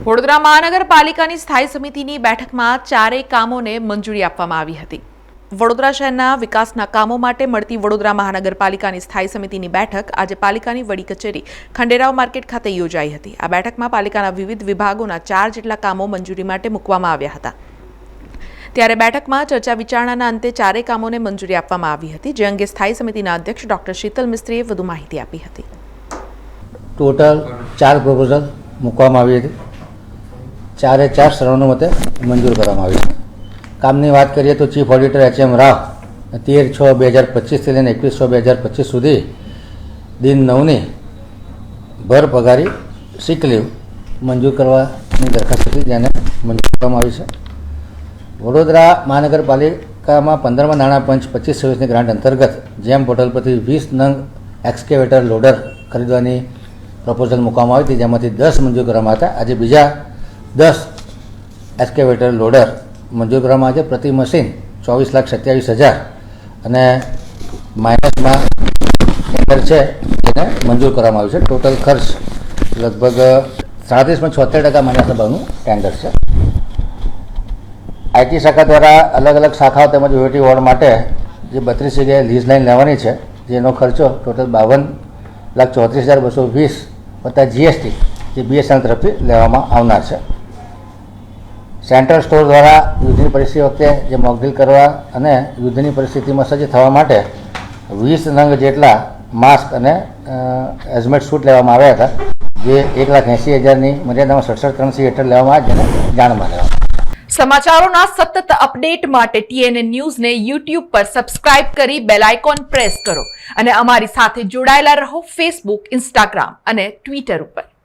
વડોદરા મહાનગરપાલિકાની સ્થાયી સમિતિની બેઠકમાં ચારેય કામોને મંજૂરી આપવામાં આવી હતી। વડોદરા શહેરના વિકાસના કામો માટે મળતી વડોદરા મહાનગરપાલિકાની સ્થાયી સમિતિની બેઠક આજે પાલિકાની વડી કચેરી ખંડેરાવ માર્કેટ ખાતે યોજાઈ હતી। આ બેઠકમાં પાલિકાના વિવિધ વિભાગોના 4 જેટલા કામો મંજૂરી માટે મૂકવામાં આવ્યા હતા। ત્યારે બેઠકમાં ચર્ચા વિચારણાના અંતે ચારેય કામોને મંજૂરી આપવામાં આવી હતી, જે અંગે સ્થાયી સમિતિના અધ્યક્ષ ડોક્ટર શીતલ મિસ્ત્રીએ વધુ માહિતી આપી હતી। ટોટલ 4 પ્રપોઝલ મૂકવામાં આવી હતી। 4 સર્વાનુમતે મંજૂર કરવામાં આવી છે। કામની વાત કરીએ તો ચીફ ઓડિટર HM રાવ 13/6/2025 થી લઈને 21/6/2025 સુધી દિન 9ની ભર પગારી સિક લીવ મંજૂર કરવાની દરખાસ્ત હતી, જેને મંજૂર કરવામાં આવી છે। વડોદરા મહાનગરપાલિકામાં 15મા નાણાં પંચ 25-26ની ગ્રાન્ટ અંતર્ગત જેમ પોર્ટલ પરથી 20 નંગ એક્સકેવેટર લોડર ખરીદવાની પ્રપોઝલ મૂકવામાં આવી હતી, જેમાંથી 10 મંજૂર કરવામાં હતા। આજે બીજા 10 એક્સકેવેટર લોડર મંજૂર કરવામાં આવે છે। પ્રતિ મશીન 24,27,000 અને માઇનસમાં ટેન્ડર છે જેને મંજૂર કરવામાં આવ્યું છે। ટોટલ ખર્ચ લગભગ 37.76% માન્ય સભાનું ટેન્ડર છે। IT શાખા દ્વારા અલગ અલગ શાખાઓ તેમજ વહીવટી વોર્ડ માટે જે 32 જગ્યાએ લીઝ લાઇન લેવાની છે, જેનો ખર્ચો ટોટલ 52,34,220 વત્તા GST જે BSNL તરફથી લેવામાં આવનાર છે। સેન્ટ્રલ સ્ટોર દ્વારા યુદ્ધની પરિસ્થિતિ વખતે જે મોકડ્રીલ કરવા અને યુદ્ધની પરિસ્થિતિમાં સજ્જ થવા માટે 20 નંગ જેટલા માસ્ક અને હેલ્મેટ સૂટ લેવામાં આવ્યા હતા, જે 1,80,000ની મર્યાદામાં 67 હેઠળ લેવામાં આવે, જેને જાણમાં લેવામાં। સમાચારોના સતત અપડેટ માટે TNN ન્યૂઝને YouTube પર સબસ્ક્રાઇબ કરી બેલ આઇકોન પ્રેસ કરો અને અમારી સાથે જોડાયેલા રહો Facebook, Instagram અને Twitter ઉપર।